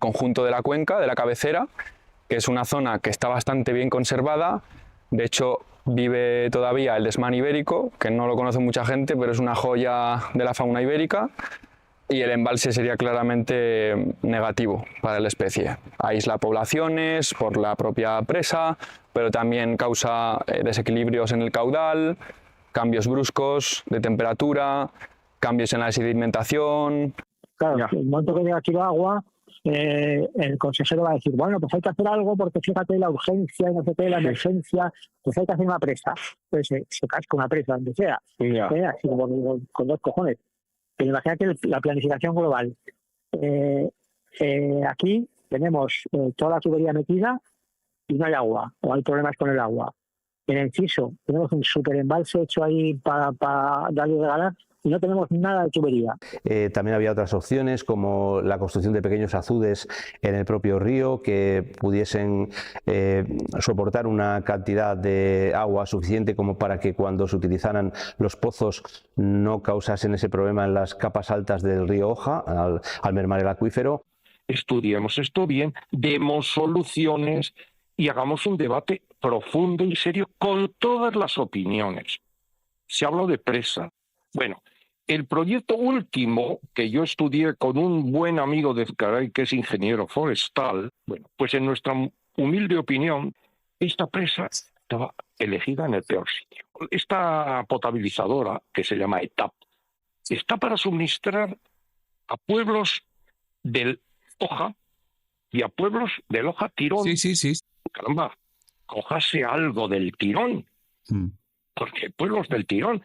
conjunto de la cuenca, de la cabecera, que es una zona que está bastante bien conservada. De hecho, vive todavía el desmán ibérico, que no lo conoce mucha gente, pero es una joya de la fauna ibérica. y el embalse sería claramente negativo para la especie. Aísla poblaciones por la propia presa, pero también causa desequilibrios en el caudal, cambios bruscos de temperatura, cambios en la sedimentación. Claro, en el momento que llega aquí el agua, el consejero va a decir, bueno, pues hay que hacer algo porque fíjate la urgencia y no sé qué, la emergencia, pues hay que hacer una presa. Entonces se casca una presa, donde sea, así como con dos cojones. Pero imagínate la planificación global. Aquí tenemos toda la tubería metida y no hay agua, o hay problemas con el agua. En el Ciso tenemos un super embalse hecho ahí para darle de ganar y no tenemos nada de tubería. También había otras opciones como la construcción de pequeños azudes en el propio río que pudiesen soportar una cantidad de agua suficiente como para que cuando se utilizaran los pozos no causasen ese problema en las capas altas del río Oja al mermar el acuífero. Estudiemos esto bien, demos soluciones y hagamos un debate profundo y serio con todas las opiniones. Se habló de presa. Bueno, el proyecto último que yo estudié con un buen amigo de Ezcaray, que es ingeniero forestal, bueno, pues en nuestra humilde opinión, esta presa estaba elegida en el peor sitio. Esta potabilizadora, que se llama ETAP, está para suministrar a pueblos del Oja y a pueblos del Oja Tirón. Sí. Caramba, cójase algo del Tirón, porque pueblos del Tirón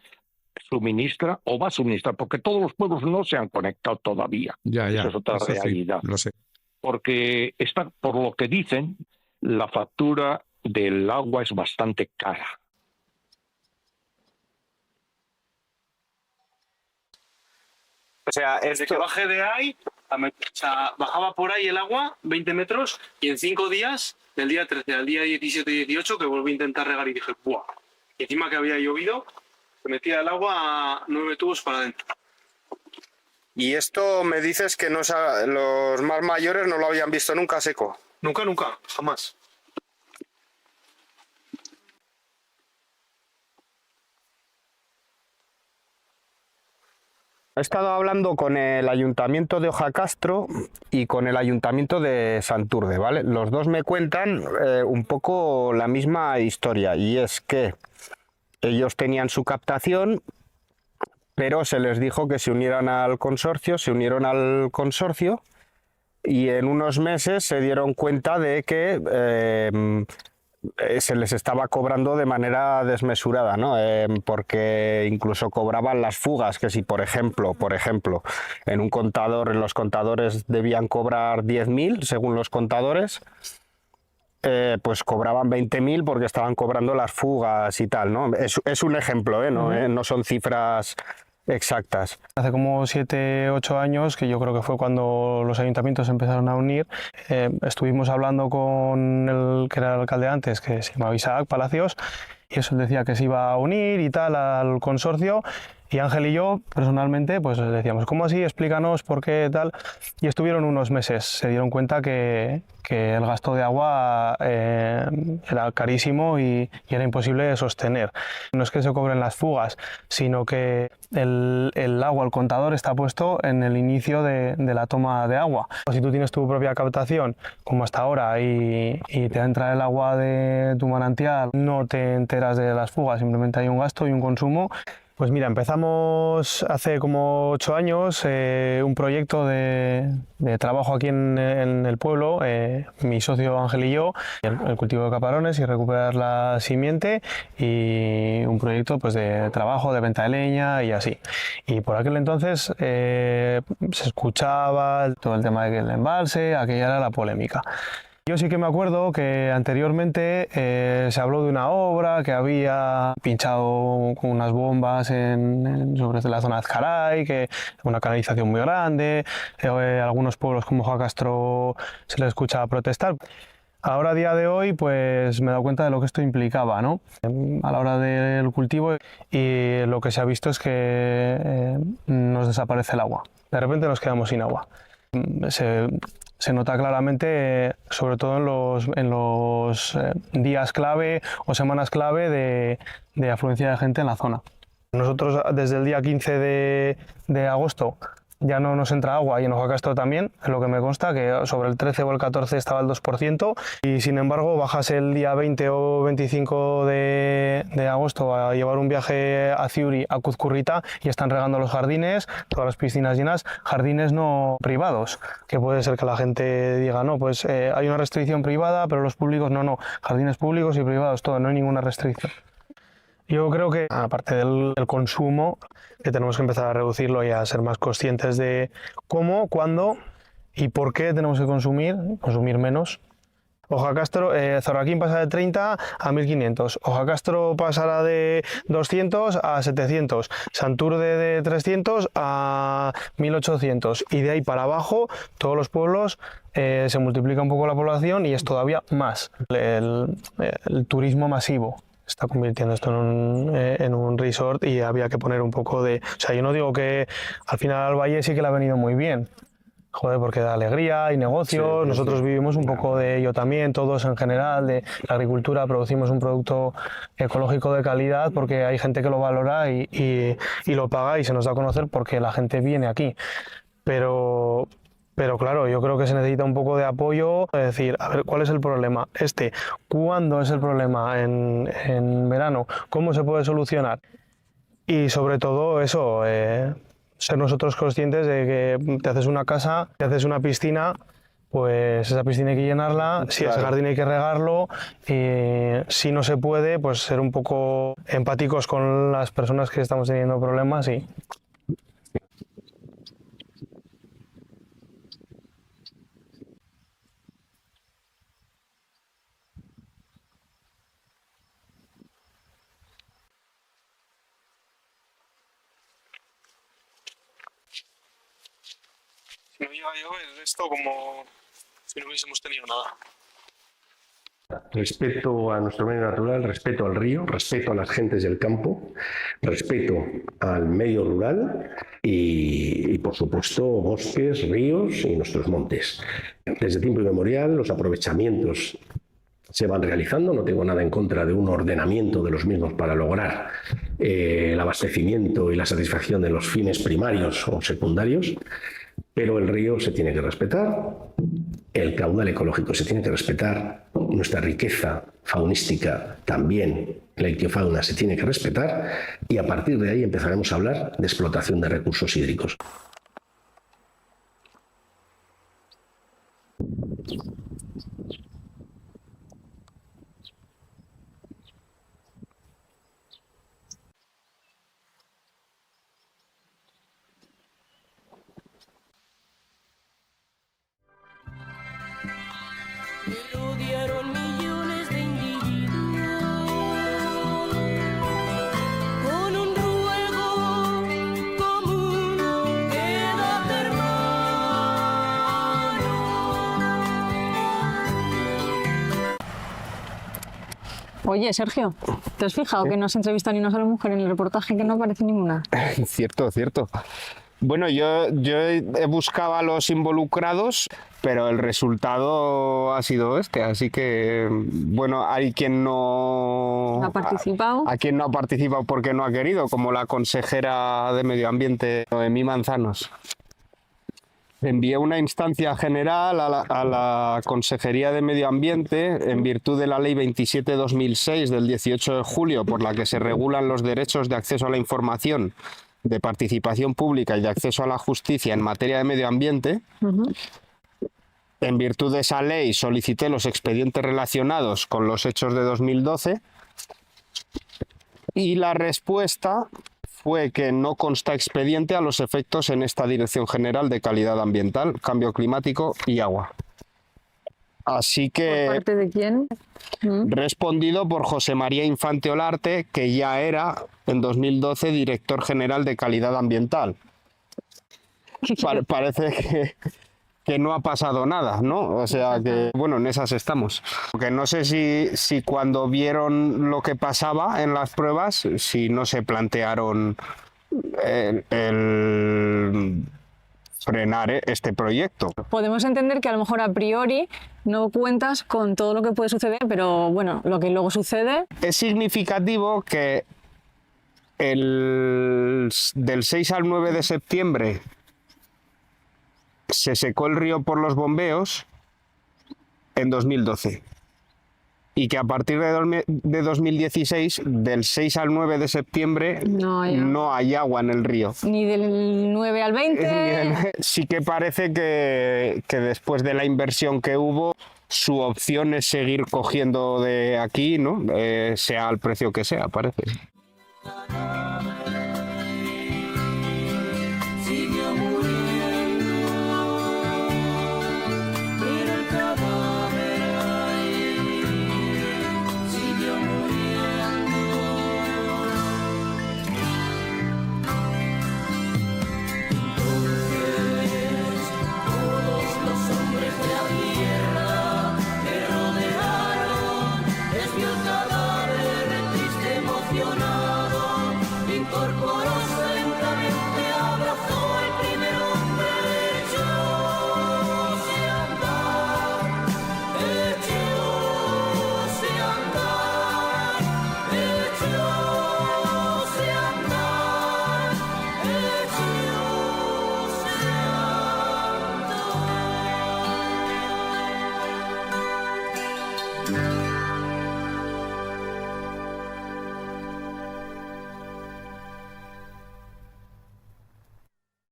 suministra o va a suministrar, porque todos los pueblos no se han conectado todavía. Eso es otra realidad. Sí, lo sé. Porque está, por lo que dicen, la factura del agua es bastante cara. O sea, desde que bajé de ahí, bajaba por ahí el agua, 20 metros, y en 5 días, del día 13 al día 17 y 18, que volví a intentar regar y dije, ¡buah! Y encima que había llovido, se metía el agua a 9 tubos para adentro. Y esto me dices que los más mayores no lo habían visto nunca seco. Nunca, jamás. He estado hablando con el Ayuntamiento de Ojacastro y con el Ayuntamiento de Santurde, ¿vale? Los dos me cuentan un poco la misma historia, y es que ellos tenían su captación, pero se les dijo que se unieran al consorcio, y en unos meses se dieron cuenta de que se les estaba cobrando de manera desmesurada, ¿no? Porque incluso cobraban las fugas, que si por ejemplo, en un contador, en los contadores debían cobrar 10.000 según los contadores, pues cobraban 20.000 porque estaban cobrando las fugas y tal, ¿no? Es un ejemplo, no son cifras exactas. Hace como 7, 8 años, que yo creo que fue cuando los ayuntamientos empezaron a unir, estuvimos hablando con el que era el alcalde antes, que se llamaba Isaac Palacios, y eso decía que se iba a unir y tal al consorcio, y Ángel y yo personalmente pues les decíamos, ¿cómo así? Explícanos por qué tal, y estuvieron unos meses, se dieron cuenta que el gasto de agua era carísimo y era imposible de sostener. No es que se cobren las fugas, sino que el agua, el contador está puesto en el inicio de la toma de agua. Si tú tienes tu propia captación, como hasta ahora, y te entra el agua de tu manantial, no te enteras de las fugas, simplemente hay un gasto y un consumo. Pues mira, empezamos hace como 8 años un proyecto de trabajo aquí en el pueblo, mi socio Ángel y yo, el cultivo de caparones y recuperar la simiente, y un proyecto pues de trabajo, de venta de leña y así. Y por aquel entonces se escuchaba todo el tema del embalse, aquella era la polémica. Yo sí que me acuerdo que anteriormente se habló de una obra que había pinchado con unas bombas sobre la zona de Ezcaray, que una canalización muy grande, algunos pueblos como Ojacastro se les escuchaba protestar. Ahora, a día de hoy, pues me he dado cuenta de lo que esto implicaba, ¿no? A la hora del cultivo, y lo que se ha visto es que nos desaparece el agua. De repente nos quedamos sin agua. Se nota claramente, sobre todo en los días clave o semanas clave de afluencia de gente en la zona. Nosotros desde el día 15 de agosto ya no nos entra agua, y en Ojacastro también, es lo que me consta, que sobre el 13 o el 14 estaba el 2%, y sin embargo bajas el día 20 o 25 de agosto a llevar un viaje a Ciuri, a Cuzcurrita, y están regando los jardines, todas las piscinas llenas, jardines no privados, que puede ser que la gente diga, no, pues hay una restricción privada, pero los públicos no, jardines públicos y privados, todo, no hay ninguna restricción. Yo creo que, aparte del consumo, que tenemos que empezar a reducirlo y a ser más conscientes de cómo, cuándo y por qué tenemos que consumir menos. Ojacastro, Zorraquín pasa de 30 a 1500, Ojacastro pasará de 200 a 700, Santurde de 300 a 1800, y de ahí para abajo todos los pueblos se multiplica un poco la población y es todavía más. El turismo masivo está convirtiendo esto en un resort, y había que poner un poco de... O sea, yo no digo que al final al Valle sí que le ha venido muy bien, joder, porque da alegría, hay negocios, sí, nosotros vivimos un poco de ello también, todos en general, de la agricultura, producimos un producto ecológico de calidad porque hay gente que lo valora y lo paga y se nos da a conocer porque la gente viene aquí. Pero claro, yo creo que se necesita un poco de apoyo, es decir, a ver, ¿cuál es el problema? ¿Cuándo es el problema? ¿En verano? ¿Cómo se puede solucionar? Y sobre todo eso, ser nosotros conscientes de que te haces una casa, te haces una piscina, pues esa piscina hay que llenarla, si ese jardín hay que regarlo, y si no se puede, pues ser un poco empáticos con las personas que estamos teniendo problemas y... Si no llega a llover, esto como si no hubiésemos tenido nada. Respeto a nuestro medio natural, respeto al río, respeto a las gentes del campo, respeto al medio rural y por supuesto, bosques, ríos y nuestros montes. Desde tiempo inmemorial, los aprovechamientos se van realizando, no tengo nada en contra de un ordenamiento de los mismos para lograr el abastecimiento y la satisfacción de los fines primarios o secundarios, pero el río se tiene que respetar, el caudal ecológico se tiene que respetar, nuestra riqueza faunística también, la ictiofauna se tiene que respetar, y a partir de ahí empezaremos a hablar de explotación de recursos hídricos. Eludiaron millones de individuos con un ruego común, quédate hermano. Oye, Sergio, ¿te has fijado que no has entrevistado ni una sola mujer en el reportaje, que no aparece ninguna? Cierto. Bueno, yo he buscado a los involucrados, pero el resultado ha sido este, así que, bueno, hay quien no ¿Ha participado? A quien no ha participado porque no ha querido, como la consejera de Medio Ambiente, Noemí Manzanos. Envié una instancia general a la Consejería de Medio Ambiente en virtud de la Ley 27/2006 del 18 de julio, por la que se regulan los derechos de acceso a la información, de participación pública y de acceso a la justicia en materia de medio ambiente. En virtud de esa ley solicité los expedientes relacionados con los hechos de 2012 y la respuesta fue que no consta expediente a los efectos en esta Dirección General de Calidad Ambiental, Cambio Climático y Agua. Así que... ¿Por parte de quién? Respondido por José María Infante Olarte, que ya era en 2012 Director General de Calidad Ambiental. Parece que no ha pasado nada, ¿no? O sea que, bueno, en esas estamos. Porque no sé si cuando vieron lo que pasaba en las pruebas, si no se plantearon el frenar este proyecto. Podemos entender que a lo mejor a priori no cuentas con todo lo que puede suceder, pero bueno, lo que luego sucede... Es significativo que del 6 al 9 de septiembre se secó el río por los bombeos en 2012 y que a partir de 2016, del 6 al 9 de septiembre, no hay agua en el río. Ni del 9 al 20. Sí que parece que después de la inversión que hubo, su opción es seguir cogiendo de aquí, ¿no? Sea al precio que sea, parece.